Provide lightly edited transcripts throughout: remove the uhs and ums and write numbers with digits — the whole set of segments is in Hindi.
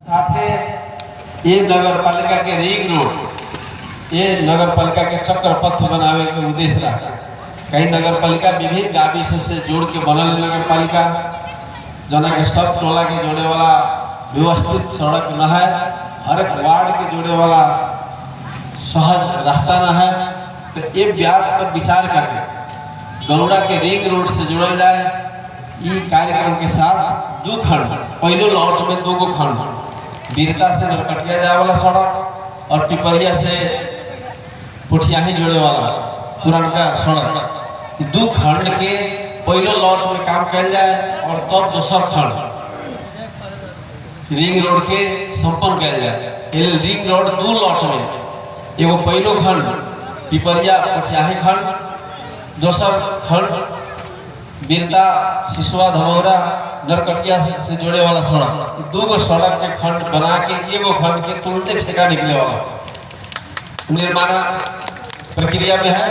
साथे ये नगर पालिका के रिंग रोड, ये नगर पालिका के चक्र पथ बनावे के उद्देश्य रहा। कई नगर पालिका विभिन्न गावी से जोड़ के बनल नगर पालिका जना के सब टोला के जोड़े वाला व्यवस्थित सड़क न है, हर एक वार्ड के जोड़े वाला सहज रास्ता न है। तो ये बात पर विचार करके गरुड़ा के रिंग रोड से जोड़ल जाए। ये कार्यक्रम के साथ दो खंड, पहले लौट में दो खंड, बीरता से नरकटिया जाए वाला सड़क और पिपरिया से पुठियाही जोड़े वाला पुरानका सड़क, दो खंड के पहले लौट में काम किया जाए और तब दूसर खंड रिंग रोड के संपन्न किया जाए। रिंग रोड दो लौट में, एगो पहलो खंड पिपरिया पुठियाही खंड, दूसर खंड बीरता सिसवा धमौरा नरकटिया से जोड़े वाला सड़क। दो सड़क के खंड बना के एगो खंड के तुरंत ठेका निकले वाला निर्माण प्रक्रिया में है।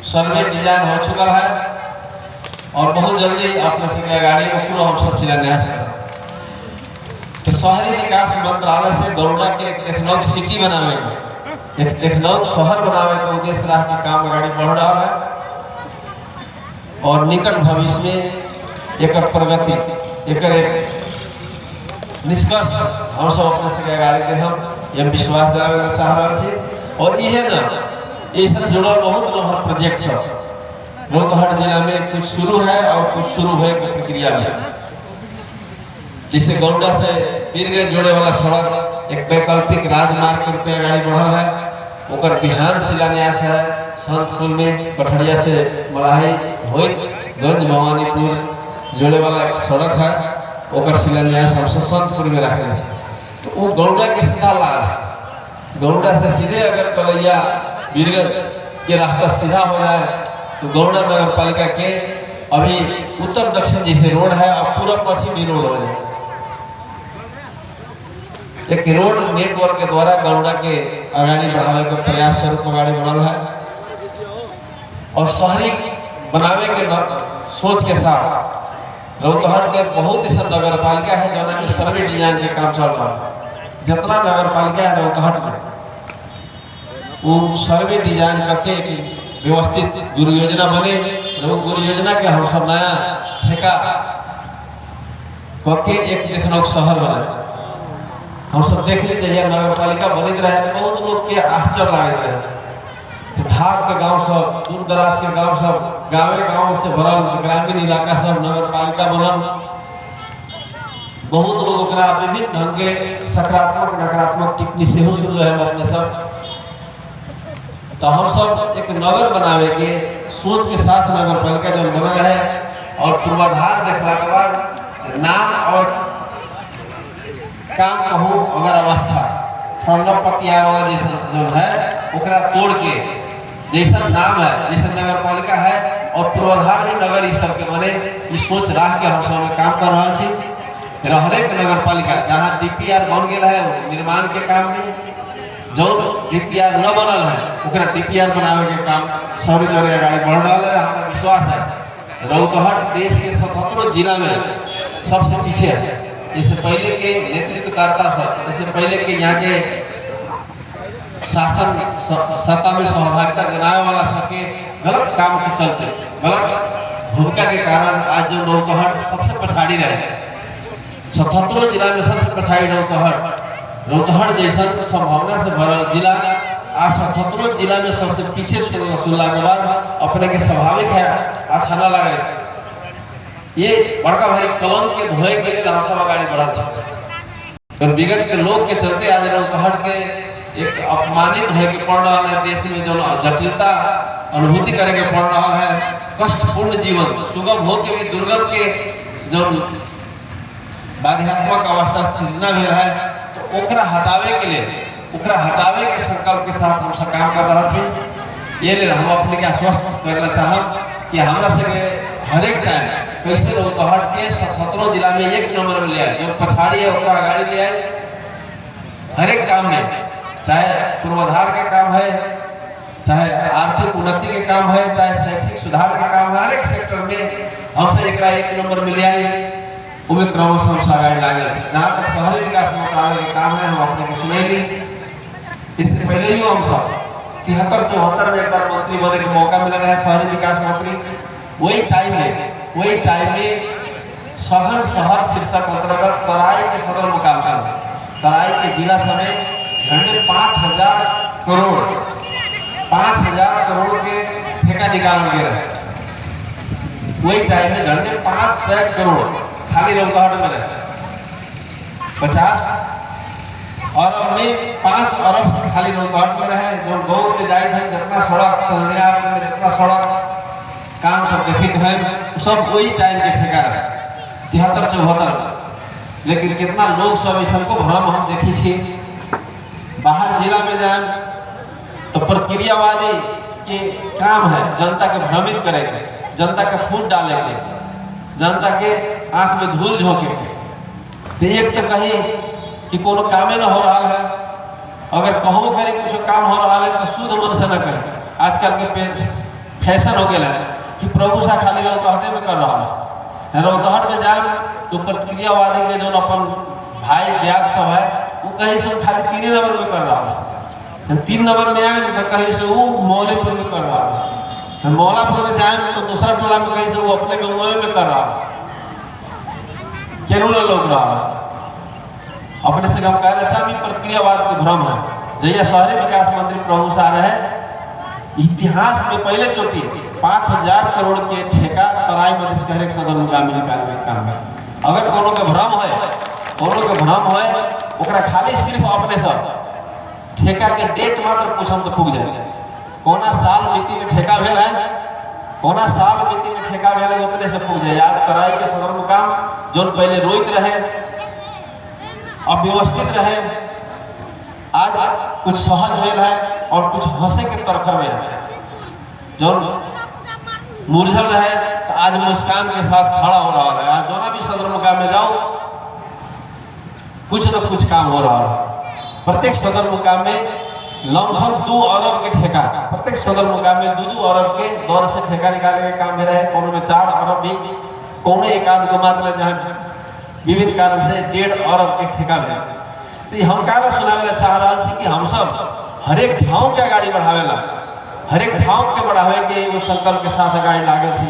सर्वे डिजाइन हो चुका है और बहुत जल्दी अपने से गाड़ी को पूरा हम सब शिलान्यास कर। तो शहरी विकास मंत्रालय से गरुड़ा के एक लखनऊ सिटी बनावे के, एक लखनऊ शहर बनावे के उद्देश्य रहा कि काम गाड़ी बढ़ रहा है और निकट भविष्य में एक प्रगति, एक निष्कर्ष हम सब अपने से गाड़ी दे हम ये विश्वास दिलावे चाह रहे थे। और ये ना ऐसा जुड़ा बहुत लोग प्रोजेक्ट सब रोहतहट जिला में कुछ शुरू है और कुछ शुरू हुए की प्रक्रिया में। जैसे गरुड़ा से पीरगंज जोड़े वाला सड़क एक वैकल्पिक राजमार्ग के रूप में गाड़ी बढ़ल है, ओकर बिहान शिलान्यास है। संतपुर में कठरिया से मलाही गंज भवानीपुर जोड़े वाला एक सड़क है, ओकर शिलान्यास हम संतपुर में रखने से। तो वो गरुड़ा के सीधा लाल है। गरुड़ा से सीधे अगर कलैया बीरगंज के रास्ता सीधा हो जाए तो गरुड़ा नगर पालिका के अभी उत्तर दक्षिण जैसे रोड है और पूरा पश्चिम भी रोड हो जाए। एक रोड नेटवर्क के द्वारा गरुड़ा के आगाड़ी बढ़ावे के प्रयास स्वरूप गाड़ी बनल है और शहरी बनावे के सोच के साथ रोहतहट के बहुत ऐसा नगर पालिका है जहाँ में सर्वे डिजाइन के काम चल रहा है। जितना नगर पालिका है रोहतहट में वो सर्वे डिजाइन करके व्यवस्थित गुरु योजना बने। गुरु योजना के हम सब नया ठेका करके एक लखनऊ शहर बने। हम सब देख ली चाहिए नगर पालिका बनित रहे, बहुत लोग के आश्चर्य लागत रहे। ढाक के गांव सब, दूर दराज के गांव सब, गाँव से भरल ग्रामीण इलाका सब नगर पालिका बनल। बहुत लोग विभिन्न ढंग के सकारात्मक नकारात्मक टिप्पणी से शुरू है अपने सब। तो हम सब एक नगर बनावे के सोच के साथ नगर पालिका जब बन रहे और पूर्वाधार देखला के बाद नाम और काम कहूँ अगर अवस्था पतिया जैसा जो है ओकरा तोड़ के जैसा नाम है जैसा नगर पालिका है और पूर्वाधार भी नगर स्तर के बने, ये सोच रह के हम सब काम कर रहा छे। हरेक नगर पालिका जहाँ डीपीआर बन गया है निर्माण के काम में, जो डीपीआर न बनल है ओकरा डीपीआर बनावे के काम सभी जगह गाड़ी बढ़ रहा है। हमारा विश्वास है रोहतहट देश के 77 जिला में सबसे पीछे है। इससे पहले के नेतृत्वकर्ता सब, इससे पहले के यहाँ के शासन सत्ता में सहभागिता जनाने वाला सबके गलत काम के चलते, गलत भूमिका के कारण आज जो रोहतहट सबसे पछाड़ी रहे। 77 जिला में सबसे पछाड़ी रोहतहट जैसा संभावना से भरल जिला आज 77 जिला में सबसे पीछे सुनला के बाद अपने के स्वाभाविक है अच्छा न लगे। ये बड़का भारी कलम के धोए के लिए हम सब आगे बढ़ा और विगत के लोग के चलते आज रोहतहट के एक अपमानित है कि पड़ रहा है। देश में जो जटिलता अनुभूति करे के पड़ रहा है, कष्टपूर्ण जीवन सुगम हो के भी दुर्गम के जो बाध्यात्मक अवस्था सृजना भी है, तो ओकरा हटावे के लिए ओकरा हटावे के संकल्प के साथ हम सब काम कर रहा छे। ये ले हम अपने के आश्वस्त करना चाहब कि हमरा से हर एक टाइम कैसे रोहतहट के 17 जिला में एक नंबर में ले आए, जो पछाड़ी है उसका गाड़ी ले आए। हर एक काम में, चाहे पूर्वाधार का काम है, चाहे आर्थिक उन्नति के काम है, चाहे शैक्षिक सुधार का काम है, हर एक सेक्टर में हमसे एक नंबर में ले आए। उमें क्रमशः से आगे लागल है। जहाँ तक शहरी विकास मंत्रालय के काम है हम अपने को सुनैली। इससे पहले ही हम सब 73-74 में एक बार मंत्री बने के मौका मिला है शहरी विकास मंत्री। वही टाइम में सघन शहर शीर्षक अंतर्गत तराई के सदर मुकाम से तराई के जिला समेत झंडे 5,000 करोड़ के ठेका निकाल गए रहे। वही टाइम में झंडे 500 करोड़ खाली रौतहट में रहे। 50 अरब में 5 अरब से खाली रौतहट में रहे। जो गौर में जाए थे जितना सड़क चंद्रिया में जितना सड़क काम सब देखित है सब वही टाइम के ठेका रहे 73-74। लेकिन कितना लोग सब ऐसा को भ्रम हम देखी छे। बाहर जिला में जाए तो प्रतिक्रियावादी के काम है जनता के भ्रमित करेंगे, जनता के फूट डालेंगे, जनता के आंख में धूल झोंकेंगे। तो एक तो कहीं कि कोनो कामे न हो रहा है, अगर कहबो करे कुछ काम हो रहा है तो शुद्ध मन से न कहे। आजकल के फैशन हो गया है कि प्रभु सा खाली रौतहटे में कर रहा है। रौतहट में जाए तो प्रतिक्रियावादी के जो अपन भाई ज्ञात सब है वो कहीं से खाली 3 नंबर में कर रहा है। 3 नंबर में आए तो कहीं से वो मौलापुर में कर रहा है। मौलापुर में जाए तो दूसरा टोला में कहीं से वो अपने गाँव में कर रहा है। केनूल लोग रहा है अपने से हम कहना अच्छा भी प्रतिक्रियावाद के भ्रम है। जैया शहरी विकास मंत्री प्रभु शाह रहे इतिहास में पहले चोटी 5,000 करोड़ के ठेका तराई मधेश के सदर मुकामी निकालने का काम है। अगर कोनो के भ्रम है ओकरा खाली सिर्फ अपने से ठेका के डेट मात्र पूछम तो पुग जाए। कोना साल मिति में ठेका भेल है, कोना साल मिति में ठेका भेल है उतने से पुग जाए। यार तराई के सदर मुकाम जो पहले रोहित रहे अव्यवस्थित रहे, आज कुछ सहज भेल है और कुछ हंसे के तरखर में है। जो मुरझल रहे तो आज मुस्कान के साथ खड़ा हो रहा है। आज जो भी सदर मुकाम में जाओ कुछ न कुछ काम हो रहा है। प्रत्येक सदर मुकाम में लमसम 2 अरब के ठेका, प्रत्येक सदर मुकाम में 2-2 अरब के दौर से ठेका निकालने के काम में रहे। कोनो में 4 अरब भी, कोनो एक आध को मात्र जहाँ विविध कारण से 1.5 अरब के ठेका में। तो हम क्या सुनावे चाह रहा कि हम सब हरेक ठाव के गाड़ी बढ़ावेला, हरेक ठाव के बढ़ावे के वो संकल्प के साथ गाड़ी लागे थी।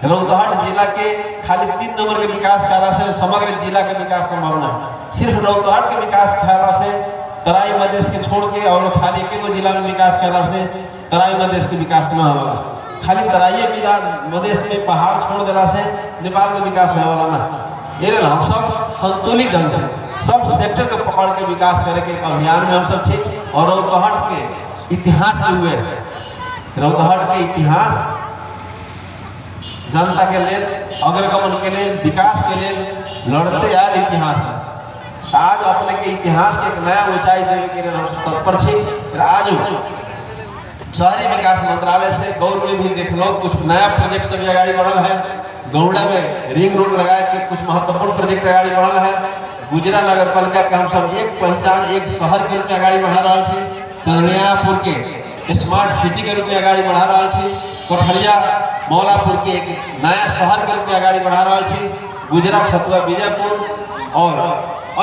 रौतहट जिला के खाली 3 नंबर के विकास कैला से समग्र जिला के विकास संभव नहीं। सिर्फ रौतहट के विकास कैला से तराई मधेश के छोड़ के और खाली एक जिला में विकास कैला से तराई मधेश के विकास न होगा। खाली तराई मधेश में पहाड़ छोड़ देला से नेपाल के विकास होने वाला ना। ये हम सब संतुलित ढंग से सब सेक्टर को पकड़ के विकास करे के अभियान में हम सब छे। और रौतहट के इतिहास के हुए रौतहट के इतिहास जनता के लिए अग्रगमन के लिए विकास के लिए लड़ते आयल इतिहास है। आज अपने के इतिहास के एक नया ऊंचाई देने के लिए हम तत्पर छे। आज शहरी विकास मंत्रालय से गौर में भी देख लो कुछ नया प्रोजेक्ट सब आगे बढ़ल है। गौड़ा में रिंग रोड लगा के कुछ महत्वपूर्ण प्रोजेक्ट आगे बढ़ल है। गुजरा नगर पालिका के हम सब एक पहचान एक शहर के रूप में आगे बढ़ा रहा है। चंद्रियापुर के स्मार्ट सिटी के रूप में आगे बढ़ा रहा है। कोठरिया मौलापुर के एक नया शहर के रूप में आगे बढ़ा रहा है। गुजरा फतुआ बीजापुर और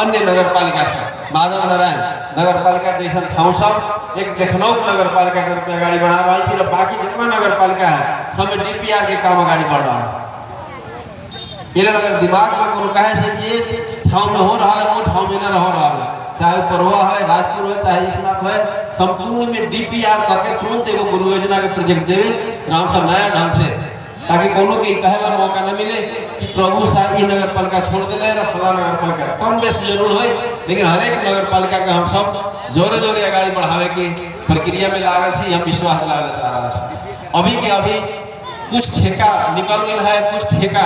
अन्य नगर पालिका से माधव नारायण नगर पालिका जैसा ठाव सब एक देखनौक नगर पालिका के रूप में आगे बढ़ा रहा है। बाकी जितना नगर पालिका है सब में DPR के काम आगे बढ़ रहा है। ये अगर दिमाग में कोनो कहे से ये ठाव में हो रहा है वो ठाव में न रह रहा है, चाहे परवा है राजपुर है चाहे इसनाथ है, संपूर्ण में DPR करके तुरंत एगो गुरु योजना के प्रोजेक्ट देवे राम सब नया ढंग से, ताकि कोनो के कहेला मौका न मिले कि प्रभु साहब ई नगर पालिका छोड़ दिले फला नगर पालिका कम बेसी जरूर हो। लेकिन हर एक नगर पालिका के हम सब जोरे जोरे आगे बढ़ावे के प्रक्रिया में लागल छी। हम विश्वास लागल चाह रहा छी। अभी के अभी कुछ ठेका निकल गया है, कुछ ठेका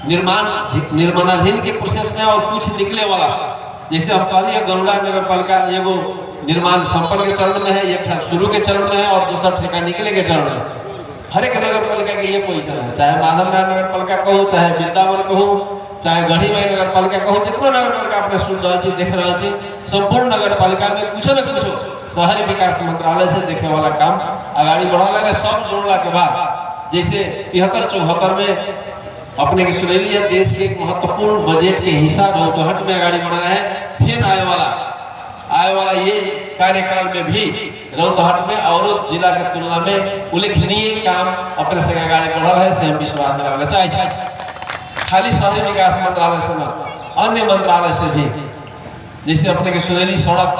निर्माणाधीन के प्रोसेस में और कुछ निकले वाला। जैसे हम कहलिए गरुड़ा नगर पालिका एगो निर्माण संपन्न के चरण में है, एक शुरू के चरण में है और दूसरा ठेका निकले के चरण में। हर एक नगर पालिका के ये पोजीशन है, चाहे माधव नगर पालिका कहूँ, चाहे वृंदावन कहूँ, चाहे गढ़ी माई नगर पालिका कहूँ, जितना नगर पालिका अपने सुन रहा छी देख रहा छी, संपूर्ण नगर पालिका में कुछ न कुछ शहरी विकास मंत्रालय से देखे वाला काम आगे बढ़ा लगे। सब जोड़ला के बाद जैसे 73-74 में अपने के सुनैली है देश के एक महत्वपूर्ण बजट के हिस्सा रौतहट में आगाड़ी बढ़ रहा है। फिर आए वाला ये कार्यकाल में भी रौतहट में और जिला के तुलना में उल्लेखनीय काम अपने से आगाड़ी बढ़ रहा है से हम विश्वास में चाहे खाली शहरी विकास मंत्रालय से अन्य मंत्रालय से भी, जैसे अपने के सुनैली सड़क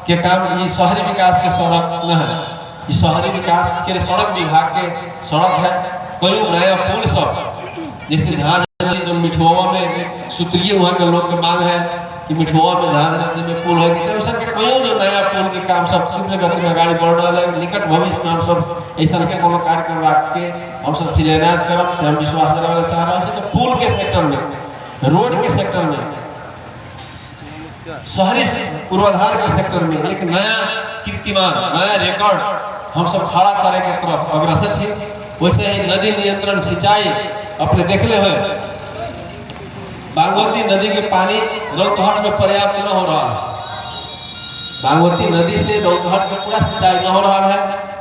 के काम ये शहरी विकास के सड़क न है, ये शहरी विकास के सड़क विभाग के सड़क है। कई नया पुल सब जैसे जहाज जो मिठुआ में सूत्रीय वहाँ के लोग के मांग है कि मिठुआ में जहाज नदी में पुल है कि ऐसा के कई जो नया पुल के काम सब तीव्र गति में गाड़ी बढ़ रहा है। निकट भविष्य में हम सब ऐसा के कोनो कार्यक्रम रख के हम सब शिलान्यास करब से हम विश्वास करावे चाह रहे हैं। तो पुल के सेक्टर में, रोड के सेक्टर में, शहरी पूर्वाधार के सेक्टर में एक नया कीर्तिमान, नया रिकॉर्ड हम सब खड़ा करे के तरफ अग्रसर छी। वैसे ही नदी नियंत्रण सिंचाई अपने देखले हुए बागमती नदी के पानी रौतहट में पर्याप्त न हो रहा है। बागमती नदी से रौतहट में पूरा सिंचाई न हो रहा है,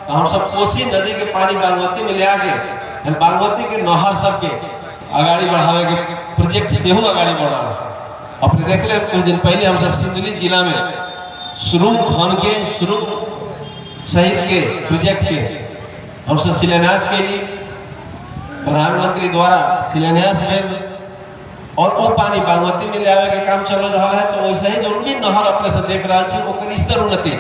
तो हम सब कोसी नदी के पानी बागमती में ले आके बागमती के नहर सब के आगाड़ी बढ़ावे के प्रोजेक्ट से हो आगाड़ी बढ़ा रहा है। अपने देख ले कुछ दिन पहले हम सब सिंदली जिला में सुरुंग खान के सुरुंग शहीद के प्रोजेक्ट के हम सब शिलान्यास के लिए प्रधानमंत्री द्वारा शिलान्यास में और वो पानी बागमती में ले आवे के काम चल रहा है। तो वैसे ही जो भी नहर अपने से देख रहा है ओकर स्तर उन्नति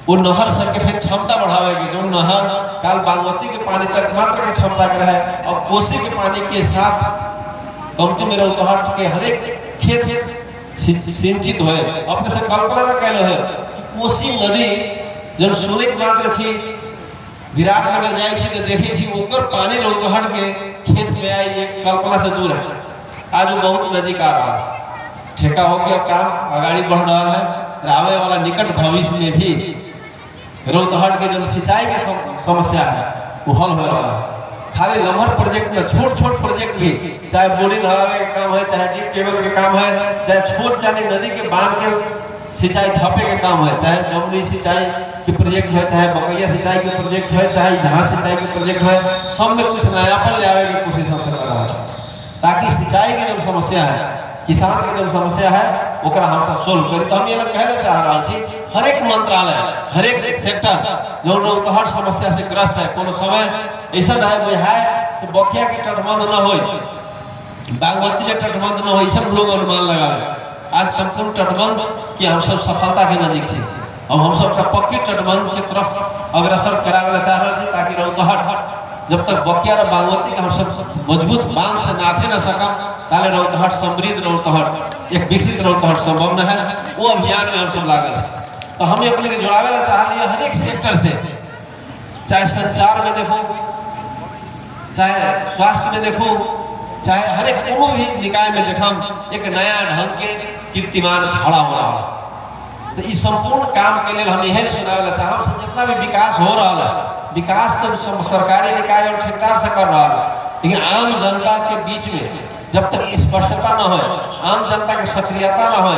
वो नहर सब के फिर क्षमता बढ़ावे के जो नहर काल बागमती के पानी तक मात्र के क्षमता के रहे और कोसी के पानी के साथ कमती में रौतहट के हर एक खेत सिंचित हुए। अपने से कल्पना न कैलो है कि कोसी नदी जब सुनिक मात्र थी विराटनगर जाए छी तो देखे छी ओकर पानी रौतहट के खेत में आई, ये कल्पना से दूर है। आज वो बहुत नजीक आ रहा है, ठेका होकर काम आगाड़ी बढ़ रहा है। आवे वाला निकट भविष्य में भी रौतहट के जो सिंचाई की समस्या है वो हल हो रहा है। खाली लम्हर प्रोजेक्ट में छोट छोट प्रोजेक्ट भी, चाहे बोरिंग हवावे के काम है, चाहे डीप केबल के काम है, चाहे छोट चाहे नदी के बांध के सिंचाई थापे के काम है, चाहे जमुनी सिंचाई के प्रोजेक्ट है, चाहे बकैया सिंचाई के प्रोजेक्ट है, चाहे जहाज सिंचाई के प्रोजेक्ट है, सब में कुछ नयापन ले आवे की कोशिश हमसे कर रहा है ताकि सिंचाई की जो समस्या है, किसान की जो समस्या है ओकरा हम सब सोल्व करी। तो हम ये कहना चाह रहा छी हर एक मंत्रालय, हर एक सेक्टर जो रौतहट समस्या से ग्रस्त है, कोनो समय ऐसा है बुझाए से बकिया के तटबंध न हो, बागमती में तटबंध न हो, सब लोग अनुमान लगावे। आज संपूर्ण तटबंध की हम सब सफलता के नजीक छी। अब हम सब पक्की तटबंध के तरफ अग्रसर करावे चाह रहे छी ताकि रौतहट जब तक बकिया और बागमती का हम सब मजबूत बांध से नाथे न सकम ताले रौतहट समृद्ध रौतहट एक विकसित रौतहट संभव न है। वो अभियान में हम सब लागल है। तो हमें अपने के जुड़ावे ला चाह लिया हर एक सेक्टर से, चाहे संचार में देखो, चाहे स्वास्थ्य में देखो, चाहे हर एक कोनो भी निकाय में देखम एक नया ढंग के कीर्तिमान खड़ा हो रहा है। तो इस संपूर्ण काम के लिए हम यही सुनावे ला चाहम से जितना भी विकास हो रहा है, विकास तो सरकारी निकाय और ठेकेदार से कर रहा है, लेकिन आम जनता के बीच में जब तक स्पष्टता न हो, आम जनता की सक्रियता न हो,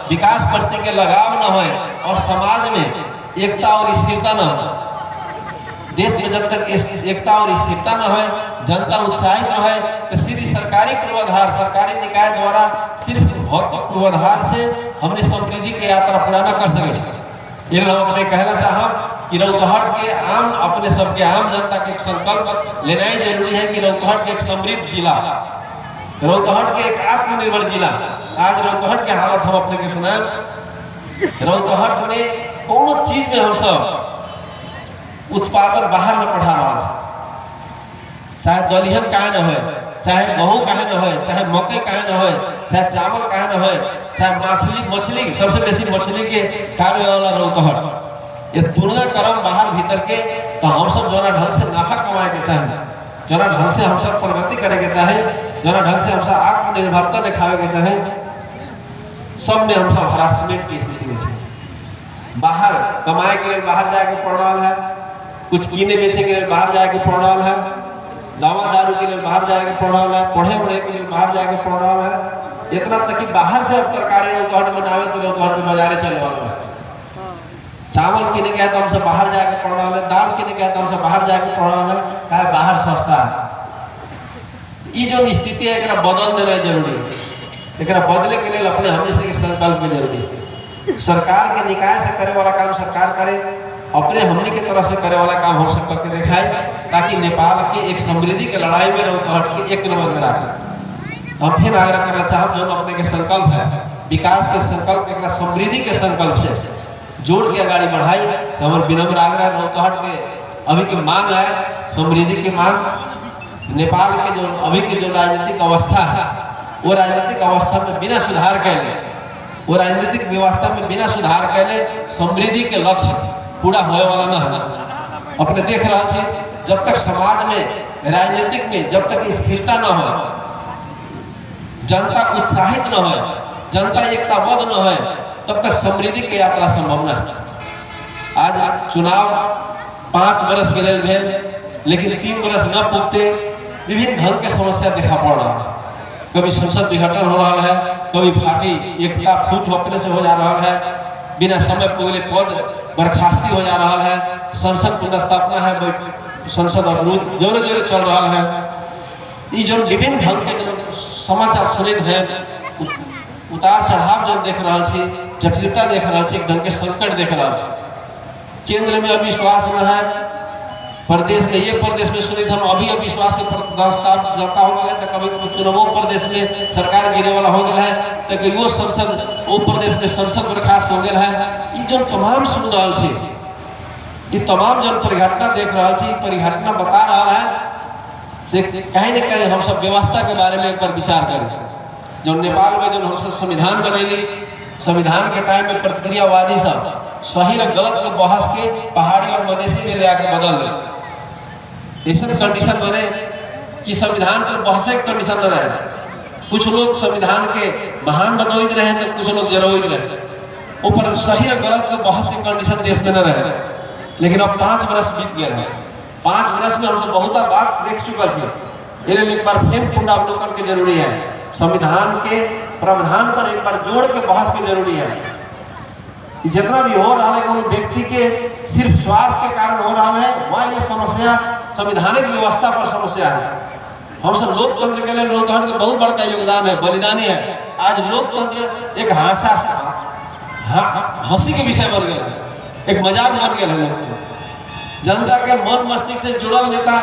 विकास प्रति के लगाव न हो और समाज में एकता और स्थिरता न हो, देश में जब तक एकता और स्थिरता न हो, जनता उत्साहित न हो, तो सीधी सरकारी पूर्वाधार, सरकारी निकाय द्वारा सिर्फ भौतिक पूर्वाधार से हमने समृद्धि की यात्रा पूरा न कर सके। ये हम अपने कहना चाहम कि रौतहट के आम अपने सबके आम जनता के एक संकल्प लेना ही जरूरी है कि रौतहट के एक समृद्ध जिला, रौतहट के एक आत्मनिर्भर जिला। आज रौतहट के हालत हम अपने के सुनाए, रौतहट में कोनो चीज में हम सब उत्पादन बाहर में पठा रहा है, चाहे दलहन काहे न हो, चाहे गेहूँ काहे न हो, चाहे मकई काहे न हो, चाहे चावल काहे न हो, चाहे मछली सबसे बेसी मछली के कार्य वाला रौतहट। ये तुलना करम बाहर भीतर के तो हम सब जना ढंग से नाफा कमाए के चाहे, जना ढंग से हम सब प्रगति करे के चाहे, जना ढंग से हम सब आत्मनिर्भरता दिखावे के चाहे, सब में हम सब हरासमेंट की स्थिति में बाहर कमाए के लिए बाहर जाके पड़ रहा है, कुछ कीने बेचे के लिए बाहर जाके पड़ रहा है, दवा दारू के लिए बाहर जाके पड़ रहा है, पढ़े उढ़े के लिए बाहर जाके पड़ रहा है। इतना तक कि बाहर से सरकारी रौतहट बनावे तो रौतहट में बाजारे चल रहा है। चावल किने गया तो हमसे बाहर जाके पड़ रहा है, दाल किने गया तो हमसे बाहर जाके पड़ रहा है, क्या बाहर सस्ता है। ये जो स्थिति है एकरा बदल देना जरूरी है। एकरा बदले के लिए अपने हमेशा के संकल्प में जरूरी है। सरकार के निकाय से करे वाला काम सरकार करे, अपने हमनी के तरफ से करे वाला काम हम सब करके दिखाए, ताकि नेपाल की एक समृद्धि के लड़ाई में रौतहट के एक नंबर में रखे। हम फिर आग्रह करना चाहब जो अपने के संकल्प है विकास के संकल्प, एक समृद्धि के संकल्प से जोड़ के आगे बढ़ाई। हमारे विनम्र आग्रह रौतहट के अभी की मांग है समृद्धि की मांग। नेपाल के जो अभी की जो राजनीतिक अवस्था है वो राजनीतिक अवस्था में बिना सुधार कैले, वो राजनीतिक व्यवस्था में बिना सुधार कैले समृद्धि के लक्ष्य पूरा होने वाला न है। अपने देख रहा है जब तक समाज में राजनीतिक में जब तक स्थिरता न हो, जनता उत्साहित न हो, जनता एकताबद्ध न हो, तब तक समृद्धि की यात्रा संभव न है। आज चुनाव 5 वर्ष के लिए भेल, लेकिन 3 वर्ष न पुगते विभिन्न ढंग के समस्या देखा पड़ रहा है। कभी संसद विघटन हो रहा है, कभी पार्टी एकता फूट अपने से हो जा रहा है, बिना समय पूरे पद बर्खास्ती हो जा रहा है, संसद पुनर्स्थापना है, संसद अवरोध जोरे जोरे चल रहा है। ये जो विभिन्न ढंग के जो समाचार सुनित है, उतार चढ़ाव जो देख रहा है, जटिलता देख रहा है, एक ढंग के संकट देख रहा है। केंद्र में अविश्वास न है, प्रदेश में ये प्रदेश में सुनित हम अभी अविश्वास से जनता हो गया, तो कभी सुनो वो प्रदेश में सरकार गिरे वाला हो गया है, तो कभी वो संसद वो प्रदेश में संसद बर्खास्त हो गया है। ये जो तमाम सुन रहा है, ये तमाम जो परिघटना देख रहा है, परिघटना बता रहा है से कहीं न कहीं हम सब व्यवस्था के बारे में एक बार विचार करें। जो नेपाल में जो हम सब संविधान बनैली, संविधान के टाइम में प्रतिक्रियावादी सब सही और गलत के बहस के पहाड़ी और मधेसी में ले आके बदल दे। ऐसा कंडीशन बने कि संविधान पर बहस के कंडीशन न रहे। कुछ लोग संविधान के महान बतौत रहे तो कुछ लोग जरोइत रहे, ऊपर सही और गलत के बहस के कंडीशन देश में न रहे। लेकिन अब 5 वर्ष बीत गए हैं, 5 वर्ष में हम बहुत बात देख चुका है। एक बार फिर कुंडा अवलोकन के जरूरी है, संविधान के प्रावधान पर एक बार जोड़ के बहस की जरूरी है। जितना भी हो रहा है कोई व्यक्ति के सिर्फ स्वार्थ के कारण हो रहा है, वह ये समस्या संवैधानिक व्यवस्था पर समस्या है। हम सब लोकतंत्र के लिए लोकतंत्र का बहुत बड़ा योगदान है, बलिदानी है। आज लोकतंत्र एक हंसी के विषय बन गया है, एक मजाक बन गया है। जनता के मन मस्तिष्क से जुड़ल नेता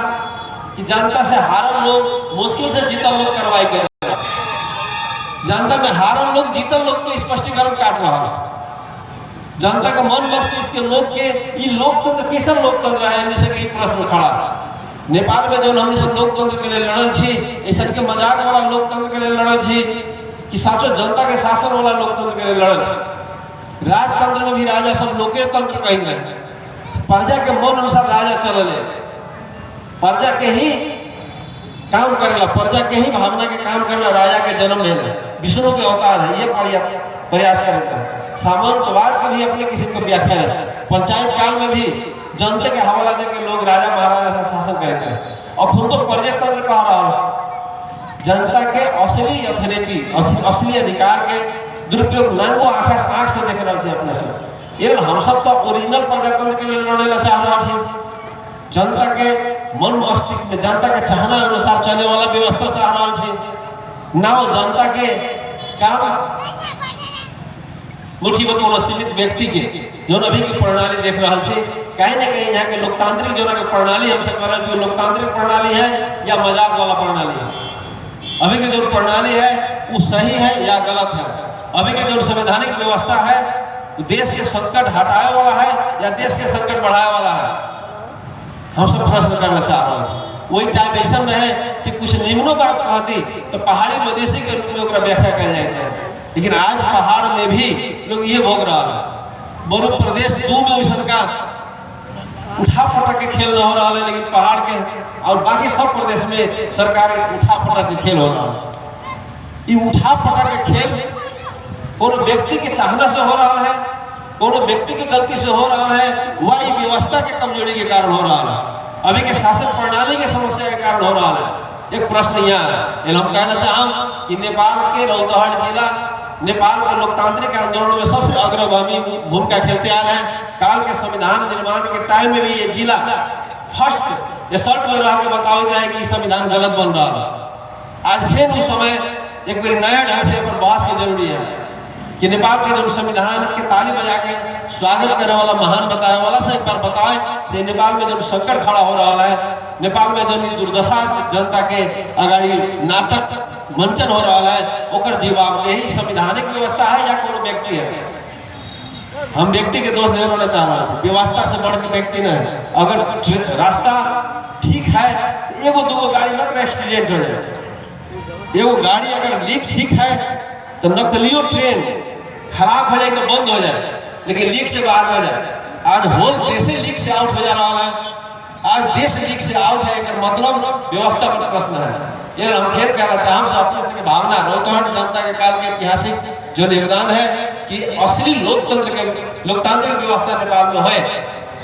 कि जनता से हारल लोग मुश्किल से जीतल लोग कार्रवाई कर, जनता में हारल लोग जीतल लोग के स्पष्टीकरण काट रहा है। जनता का मन मस्तिष्क के लोग के ये लोकतंत्र कैसा लोकतंत्र है, इनसे कई प्रश्न खड़ा है। नेपाल में जो हमने सब लोकतंत्र के लिए लड़ल छी, ऐसा के मजाक वाला लोकतंत्र के लिए लड़ल छी कि शासन जनता के शासन वाला लोकतंत्र के लिए लड़ल छी। राजतंत्र में भी राजा सब लोके तंत्र कहीं रहे, प्रजा के मन अनुसार राजा चलले, प्रजा के ही काम करेला, प्रजा के ही भावना के काम करेला। राजा के जन्म भेले, विष्णु के अवतार है, ये प्रयास करता है। सामंतवाद के भी अपने किसी को व्याख्या है। पंचायत काल में भी जनता के हवाला देकर लोग राजा महाराजा से शासन करते हैं, और खुद तो प्रजातंत्र कह रहा है। जनता के असली अथॉरिटी, असली अधिकार के दुरुपयोग नांगो आंख से देख रहा है अपने से। ये हम सब तो ओरिजिनल प्रजातंत्र के लिए लड़े चाह रहा है। जनता के मन मस्तिष्क में जनता के चाहना अनुसार चले वाला व्यवस्था चाह रहा है, ना जनता के काम मुठी बको सीमित व्यक्ति के जो अभी की प्रणाली देख रहा है। कहीं ना कहीं यहाँ के लोकतांत्रिक जो के प्रणाली हमसे कर रहे लोकतांत्रिक प्रणाली है या मजाक वाला प्रणाली है। अभी की जो प्रणाली है वो सही है या गलत है? अभी की जो संवैधानिक व्यवस्था है वो देश के संकट हटाए वाला है या देश के संकट बढ़ाए वाला है? हम सब प्रश्न करना चाह रहे हैं। वही टाइम ऐसा में है कि कुछ निम्नो बात कहती तो पहाड़ी मधेसी के रूप में व्याख्या कर जाते हैं, लेकिन आज पहाड़ में भी लोग ये भोग रहा है। बड़ो प्रदेश 2 में वैसा का उठा पटक के खेल न हो रहा है, लेकिन पहाड़ के और बाकी सब प्रदेश में सरकार उठा पटक के खेल हो रहा है। ये उठा पटक के खेल कोनो व्यक्ति के चाहना से हो रहा है, कोनो व्यक्ति की गलती से हो रहा है, वह व्यवस्था के कमजोरी के कारण हो रहा है, अभी के शासन प्रणाली के समस्या के कारण हो रहा है। एक प्रश्न यहाँ है, हम कहना चाहूँ कि नेपाल के रौतहट जिला नेपाल के लोकतांत्रिक आंदोलन में सबसे अग्रगामी भूमिका खेलते आ रहे हैं। काल के संविधान निर्माण के टाइम में भी ये जिला फर्स्ट एसर्ट में रह के बताओ जाए कि संविधान गलत बन रहा है। आज फिर उस समय एक बार नया ढंग से बहस की जरूरी है कि नेपाल के जो संविधान के ताली बजा के स्वागत करने वाला महान बताया वाला से एक बार बताए से नेपाल में जो संकट खड़ा हो रहा है, नेपाल में जो दुर्दशा जनता के अगाड़ी नाटक मंचन हो रहा है, ओकर जवाबदेही संविधानिक व्यवस्था है या कोनो व्यक्ति है? हम व्यक्ति के दोष नहीं होना चाह रहे हैं, व्यवस्था से बढ़ के व्यक्ति नहीं है। अगर रास्ता ठीक है तो एगो दूगो गाड़ी मत एक्सीडेंट हो जाए, एगो गाड़ी अगर लीक ठीक है तो नकलियो ट्रेन खराब हो जाए तो बंद हो जाए, लेकिन लीक से बाहर हो जाए। आज होल देश लीक से आउट हो जा रहा है, आज देश लीक से आउट है, मतलब व्यवस्था पर प्रश्न है। ये हम फिर कहना चाहम से अपने से भावना रौतहट जनता के काल के ऐतिहासिक जो योगदान है कि असली लोकतंत्र के लोकतांत्रिक व्यवस्था नेपाल में है,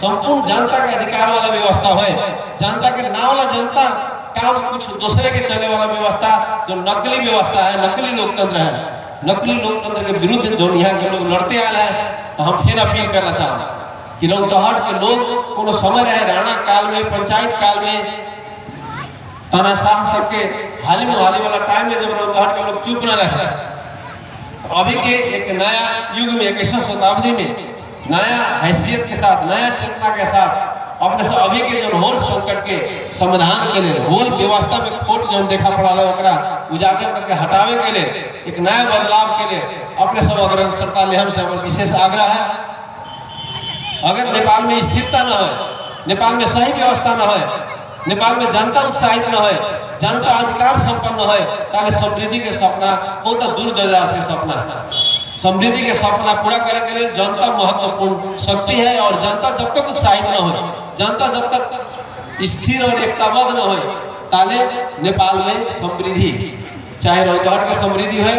संपूर्ण जनता के अधिकार वाला व्यवस्था है, जनता के नाम वाला जनता काम कुछ दूसरे के चले वाला व्यवस्था जो नकली व्यवस्था है, नकली लोकतंत्र है, नकली लोकतंत्र के विरुद्ध जो यहाँ के लोग लड़ते आए हैं। तो हम फिर अपील करना चाहते कि रौतहट के लोग कोनो समय रहे राणा काल में, पंचायत काल में, तानाशाह सबके हाली मुहाली वाला टाइम में जब रौतहट के लोग चुप न रहे, अभी के एक नया युग में 21वीं शताब्दी में नया हैसियत के साथ, नया चेतना के साथ अपने से अभी के जो होल संकट के समाधान के लिए, होल व्यवस्था में खोट जो देखा पड़ा है ओकरा उजागर करके हटावे के लिए, एक नया बदलाव के लिए अपने सब अग्रसरता ले हमसे विशेष आग्रह है। अगर नेपाल में स्थिरता न हो, नेपाल में सही व्यवस्था न हो, नेपाल में जनता उत्साहित न हो, जनता अधिकार संपन्न हो, ताले समृद्धि के सपना बहुत दूर दराज के सपना है। समृद्धि के सपना पूरा करने के लिए जनता महत्वपूर्ण शक्ति है, और जनता जब तक उत्साहित न हो, जनता जब तक स्थिर और एकताबद्ध न हो, ताले नेपाल में समृद्धि, चाहे रौतहट की समृद्धि है,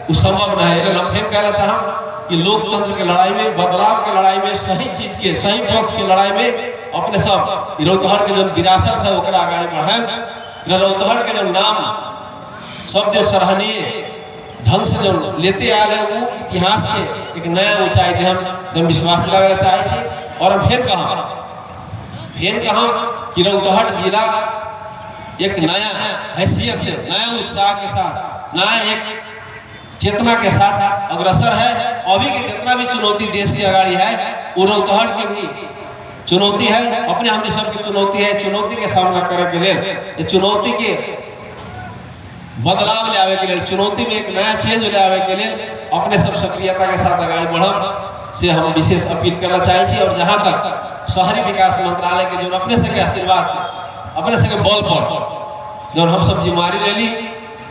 वो संभव न है। हम फिर कहना चाहूँ कि लोकतंत्र के लड़ाई में, बदलाव के लड़ाई में, सही चीज के, सही पक्ष की लड़ाई में अपने सब रौतहट के जो विरासत है ओकरा आगे बढ़े। रौतहट के जो नाम सब जो सराहनीय ढंग से जो लेते आ रहे वो इतिहास के एक नया ऊंचाई दे हम विश्वास दिलाना चाहे। और हम फिर कहा कि रौतहट जिला एक नया हैसियत से, नया उत्साह के साथ, नया एक चेतना के साथ अग्रसर है। अभी के जितना भी चुनौती देश की अगाड़ी है वो रौतहट की भी चुनौती है, अपने हमने सबकी चुनौती है। चुनौती के सामना करे के लिए, चुनौती के बदलाव ले आवे के लिए, चुनौती में एक नया चेंज ले आवे के लिए अपने सब सक्रियता के साथ आगे बढ़ब से हम विशेष अपील करना चाहिए। और जहाँ तक शहरी विकास मंत्रालय के जो अपने से के आशीर्वाद से, अपने से के बल पर जो हम सब जिम्मेवारी ले ली,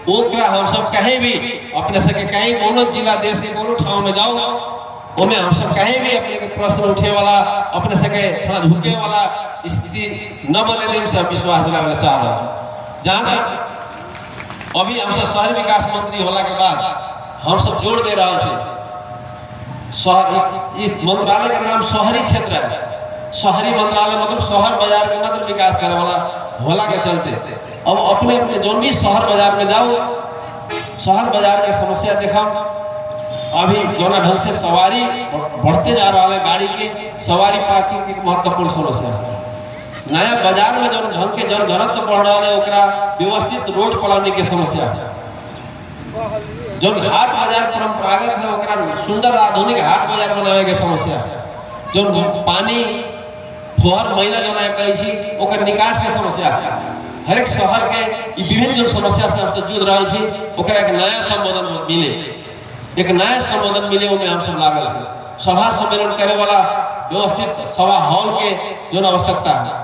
वो क्या हम सब कहीं भी अपने से के कहीं कोनो जिला देश के कोनो ठाव में जाओ, वो में हम सब कहीं भी अपने के प्रश्न उठे वाला, अपने से के थोड़ा झुके वाला स्थिति न बने देने से हम विश्वास दिलाना चाह रहे हैं। जहाँ तक अभी हम सब शहरी विकास मंत्री होला के बाद हम सब जोड़ दे रहा है, इस मंत्रालय का नाम शहरी क्षेत्र है। शहरी मंत्रालय मतलब शहर बाजार के मात्र विकास करने वाला होला के चलते अब अपने अपने जो भी शहर बाजार में जाओ, शहर बाजार के समस्या देखा। अभी जो ढंग से सवारी बढ़ते जा रहा है, गाड़ी के सवारी पार्किंग की महत्वपूर्ण समस्या है। नया बाजार में जो ढंग के जन घनत्व बढ़ रहा है, ओकरा व्यवस्थित रोड प्लानिंग की समस्या है। जो हाट बाजार परंपरागत है ओकरा सुंदर आधुनिक हाट बाजार बनावे के समस्या है। जो पानी फुहर महिला जो है कही ओकर निकास के समस्या है। हर एक शहर के विभिन्न जो समस्या से हमसे जूझ रहा है, ओकरा एक नया संबोधन मिले, एक नया संबोधन मिले, उनमें हम सब लागल है। सभा सम्मेलन करे वाला व्यवस्थित सभा हॉल के जो आवश्यकता है,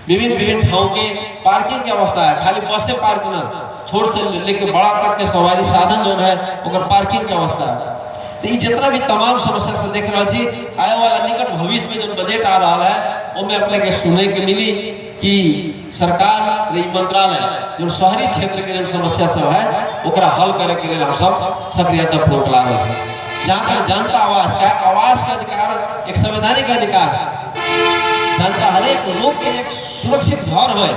विभिन्न ठाव के पार्किंग की अवस्था है। खाली बस से पार्क न, छोट से लेके बड़ा तक के सवारी साधन जो है ओकर पार्किंग की अवस्था है। तो ये जितना भी तमाम समस्या से देख रहा छी, आने वाला निकट भविष्य में जो बजट आ रहा है वो में अपने के सुनने के मिली कि सरकार मंत्रालय जो शहरी क्षेत्र के जो समस्या सब है ओकरा हल करे के लिए हम सब सक्रियता पूर्वक लागल है। जहाँ तक जनता आवास का अधिकार एक संवैधानिक अधिकार है। जनता हर एक लोग के एक सुरक्षित घर है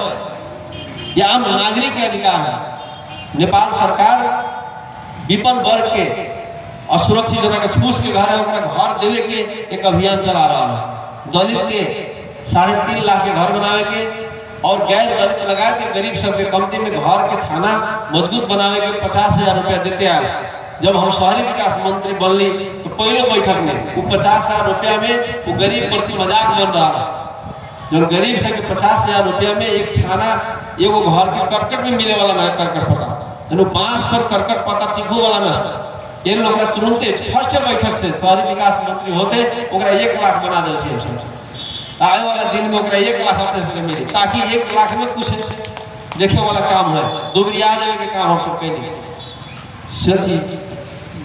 या आम नागरिक के अधिकार है। नेपाल सरकार विपन्न वर्ग के असुरक्षित जना के फूस के घर है घर देवे के एक अभियान चला रहा है। दलित के 3.5 लाख के घर बनावे के, और गैर गलत लगा के गरीब सबके कमती में घर के छाना मजबूत बनावे के 50,000 रुपया देते आए। जब हम शहरी विकास मंत्री बनली तो पहले बैठक में वो 50,000 रुपया में वो गरीब प्रति मजाक बन रहा। जो गरीब से 50,000 रुपया में एक छाना एगो घर के करकट में मिले वाला ना, करकट पता बांस पर करकट पता चिखू वाला ना, ये लोग तुरंते फर्स्ट बैठक से शहरी विकास मंत्री होते 1 लाख बना दे। आए वाला दिन में 1 लाख अपने से मिली, ताकि 1 लाख में कुछ देखे वाला काम है, दुबरिया देवे के काम हम सब कैली।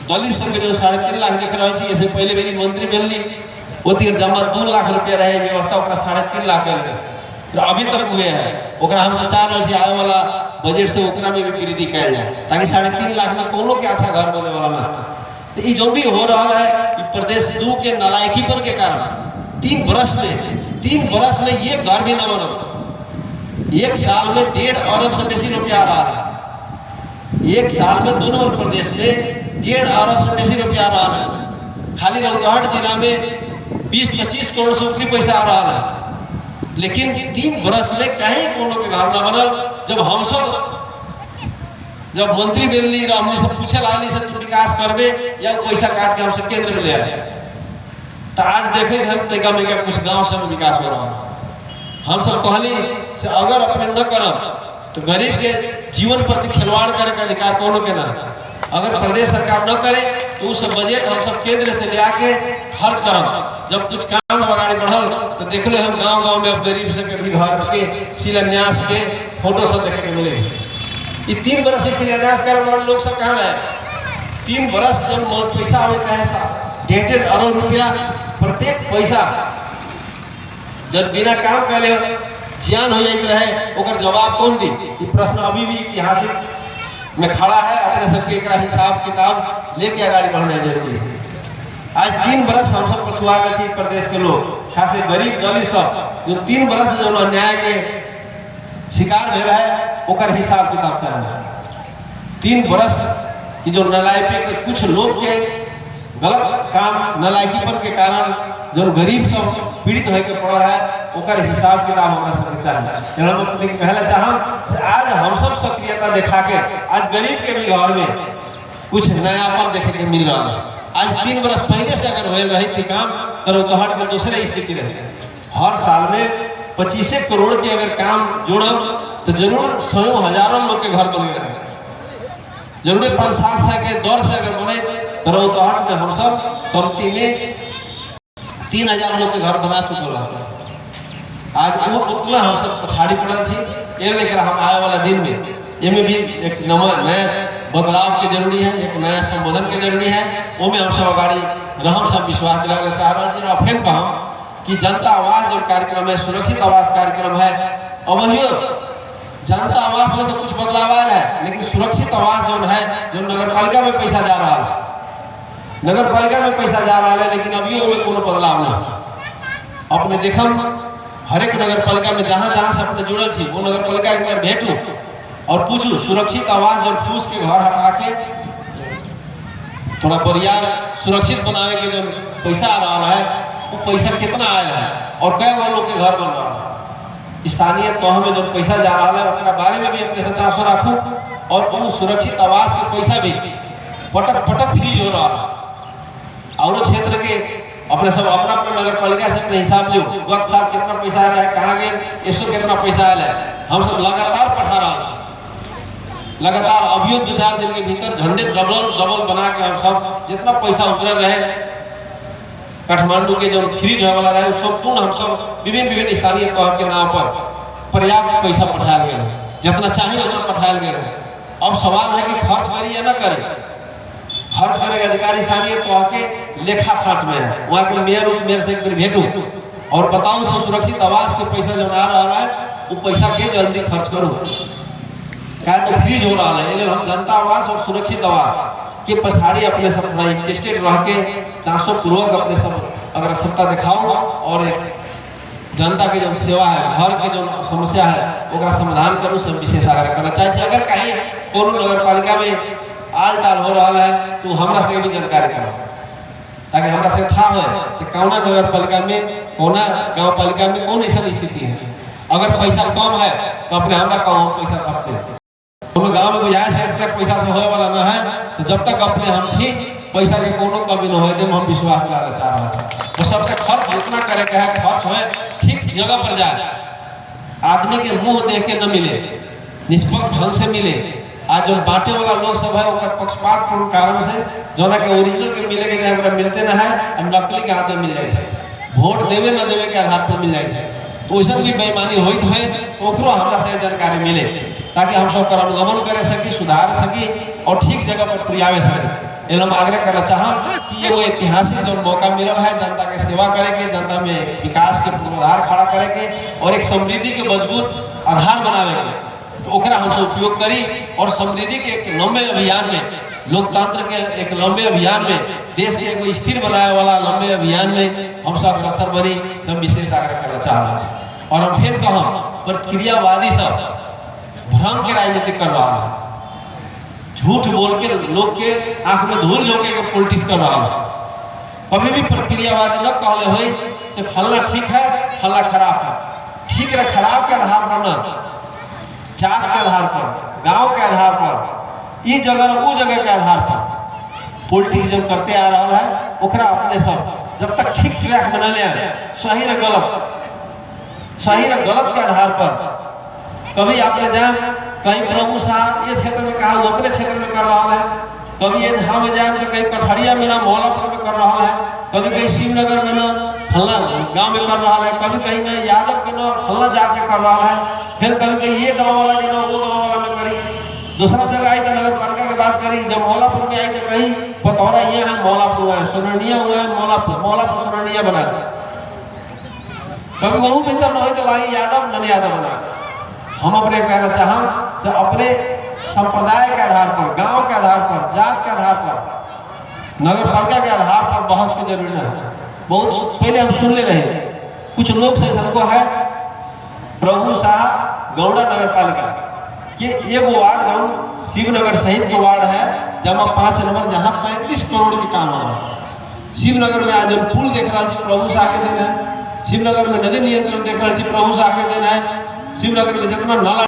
दलित सब जो 3.5 लाख देख रहे हैं, ऐसे पहले मेरी मंत्री बनली ओती जमा 2 लाख रुपया रहे व्यवस्था 3.5 लाख तो अभी तक हुए हैं। हम चाह रहे आए वाला बजट से में भी वृद्धि कल जाए, ताकि 3.5 लाख में कोनो के अच्छा घर बने वाला ना। तो ये जो भी हो रहा है प्रदेश 2 के नालायकी पर के कारण 3 बरस में ये घर भी न बना। 1 साल में 1.5 अरब से बेसी रुपया आ रहा है। 1 साल में 2 नंबर प्रदेश में 1.5 अरब से बेसी रुपया आ रहा है। खाली रंगहट जिला में 20-25 करोड़ से ऊपरी पैसा आ रहा है। लेकिन 3 बरस में कहीं कोनो के घर न बनल। जब मंत्री बनली हमने सब पूछे लागली से विकास करबे या पैसा काट के हम सब केंद्र में ले आए, तो आज देखे हम तरीका में क्या कुछ गांव से विकास हो रहा है। हम सब कहली से अगर अपने न करब तो गरीब के जीवन प्रति खिलवाड़ करे का अधिकार कोनो के ना। अगर प्रदेश सरकार न करे तो उस बजट हम सब केंद्र से ले आके खर्च करब। जब कुछ काम आगे बढ़ल तो देख लो हम गांव में गरीब से भी घर के शिलान्यास के फोटो सब देखे के मिले। ये 3 बरस से शिलान्यास करे वाला लोग सब कहाँ रहे? 3 बरस जब पैसा होता है 1.5 अरब रुपया प्रत्येक पैसा जब बिना काम करे जियान हो जाते रहे ओकर जवाब कौन दी? ये प्रश्न अभी भी ऐतिहासिक में खड़ा है। अपने सबके एक हिसाब किताब लेके आगे बढ़ना जरूरी है। आज 3 बरस हम सब पछुआ गए प्रदेश के लोग, खास गरीब दलित सब जो 3 बरस जो अन्याय के शिकार भेल है ओकर हिसाब किताब चाहिए। 3 बरस की जो नालायकी के कुछ लोग के गलत काम नालायकी पर के कारण जो गरीब सब पीड़ित होके पड़ रहा है ओकर हिसाब किताब हमरा सबके चाहिए। हम कहला चाहम आज हम सब सक्रियता दिखा के आज गरीब के भी घर में कुछ नयापन देखे के मिल रहा है। आज 3 बरस पहले से अगर हो रही थी काम तो हट के दूसरे स्थिति रहे। हर साल में 25 करोड़ के अगर काम जोड़ब तो जरूर 100,000 लोग के घर बने रहे। जरूर 5-7 साल के दौर से अगर बने तो हट में हम सब कमती में 3,000 लोग के घर बना चुके रहते। आज वो उतना हम सब पछाड़ी पड़ल छी। लेकर हम आए वाला दिन में इनमें भी एक नया बदलाव के जरूरी है, एक नया संबोधन के जरूरी है। वो में हम सब अगाड़ी रहम सब विश्वास दिलाने चाह रहे हैं। फिर कहूँ कि जनता आवास जो कार्यक्रम है, सुरक्षित आवास कार्यक्रम है, अब वही जनता आवास में तो कुछ बदलाव आया है, लेकिन सुरक्षित आवास जो है जो नगर पालिका में पैसा जा रहा है, नगर पालिका में पैसा जा रहा है, लेकिन अभी में कोनो बदलाव नहीं। अपने देखम हर एक नगर पालिका में जहाँ जहाँ सबसे जुड़ल छी वो नगर पालिका के अंदर भेटू और पूछू सुरक्षित आवास जब फूस के घर हटा के थोड़ा परिवार सुरक्षित बनावे के जो पैसा आ रहा है वो पैसा कितना आया है और कई गो लोग के घर बन रहा है। स्थानीय तह में जो पैसा जा रहा है उसके बारे में भी अपने से चासो रखू और वो सुरक्षित आवास के पैसा भी पटक पटक फ्रीज हो रहा है। और क्षेत्र के अपने सब अपना अपना नगर पालिका से अपने हिसाब लियो गत साल कितना पैसा आया है, कहाँ गए, ऐसो कितना पैसा आया है। हम सब लगातार पठा रहा है, लगातार अभियो 2-4 दिन के भीतर झंडे डबल बना के हम सब जितना पैसा उसमें रहे काठमांडू के जो फ्रीज होने वाला रहे संपूर्ण हम सब विभिन्न स्थानीय तौर के नाम पर पर्याप्त पैसा पठाया गया है, जितना चाहिए उतना पठाया गया है। अब सवाल है कि खर्च करें या ना करें। खर्च करने का अधिकार स्थानीय तौर के लेखा फाट में है। वहाँ के मेयर से एक बार भेटू और बताऊं सुरक्षित आवास के पैसा जो आ रहा है वो पैसा के जल्दी खर्च करूँ क्या तो फ्रीज हो रहा है। हम जनता आवास और सुरक्षित आवास के पछाड़ी अपने सब इंटरेस्टेड रह के चासो पूर्वक अपने सब अगर सत्ता दिखाओ और जनता के जो सेवा है, घर के जो समस्या है वो समाधान करूँ सब विशेष आग्रह करना चाहिए। अगर कहीं कोनो नगर पालिका में आल टाल हो रहा है तो हमरा से भी जानकारी करो ताकि हमरा से था हो से कौना नगर पालिका में कौना गांव पालिका में कौन ऐसा स्थिति है। अगर पैसा कम है तो अपने हमरा कहो पैसा कम दे। हम गांव में बुझाए से पैसा से होए वाला ना है, तो जब तक अपने हम छी पैसा के कोनो कमी न होए दे हम विश्वास करा चाह रहा है। वो सबसे खर्च जितना करे के है खर्च होए ठीक जगह पर जाए, आदमी के मुंह देख के न मिले, निष्पक्ष ढंग से मिले। आज जो बांटे वाला लोग सब है ओकर पक्षपातपूर्ण कारण से जो ना के ओरिजिनल के मिले के जगह मिलते ना है और नकली के हाथ में मिल जाए है, वोट देवे न देवे के आधार पर मिल जाए है। तो वैसा भी बेईमानी होइत है तो ओकरो हमरा से जानकारी मिले ताकि हम सब अनुगमन करे सकी, सुधार सकी और ठीक जगह पर पुरियावे सके। हम आग्रह करना चाहम कि ये वो ऐतिहासिक जो मौका मिलल है जनता के सेवा करे के, जनता में विकास के पूर्वाधार खड़ा करे के और एक समृद्धि के मजबूत आधार बनावे के, तो ओकरा हम सब उपयोग करी और समृद्धि के एक लंबे अभियान में, लोकतंत्र के एक लंबे अभियान में, देश के एक स्थिर बनाए वाला लंबे अभियान में हम सब अग्रसर बनी सब विशेष आग्रह करना चाहते हैं। और हम फिर कहम प्रतिक्रियावादी सब भ्रम के राजनीति कर रहा है, झूठ बोल के लोग के आंख में धूल झोंके के पॉलिटिक्स कर रहा है। कभी भी प्रतिक्रियावादी न कहले हो से फलना ठीक है फलना खराब है, ठीक है खराब के आधार पर न, जात के आधार पर, गांव के आधार पर, इस जगह वो जगह के आधार पर पॉलिटिक्स जब करते आ रहा है ओकरा अपने सब जब तक ठीक ट्रैक बना ले सही न गलत के आधार पर कभी आपने जाए कहीं प्रभु साहब ये क्षेत्र में कहा वो अपने क्षेत्र में कर रहा है, कभी ये हम जाए तो कहीं कठहरिया में ना मौलापुर में कर रहा है, कभी कहीं शिवनगर में ना फलना गांव में कर रहा है, कभी कहीं ना यादव के ना फलना जात कर रहा है, फिर कभी कहीं ये गाँव वाला के ना वो गाँव वाला में करी। दूसरा जगह आई तो नगर पालिका की बात करी, जब मौलापुर में आई तो कहीं पतौरा ये है मौलापुर है, सोननिया हुआ है मौलापुर सोननिया बना दिया। कभी वहू भीतर न हो तो वही यादव नन यादव बना। हम अपने कहना चाहम से अपने संप्रदाय के आधार पर, गांव के आधार पर, जात के आधार पर, नगर पालिका के आधार पर बहस की जरूरी नहीं है। बहुत पहले हम सुन ले रहे कुछ लोग से सबको है प्रभु साहब गौड़ा नगर पालिका के एगो वार्ड जो शिवनगर सहित के वार्ड है जमा 5 नंबर जहाँ 35 करोड़ के काम हो रहा है। शिवनगर में आज पुल देख रहा है प्रभु साह के देना है, शिवनगर में नदी नियंत्रण देख रहा है प्रभु साह के देना है, शिवनगर में जितना नाला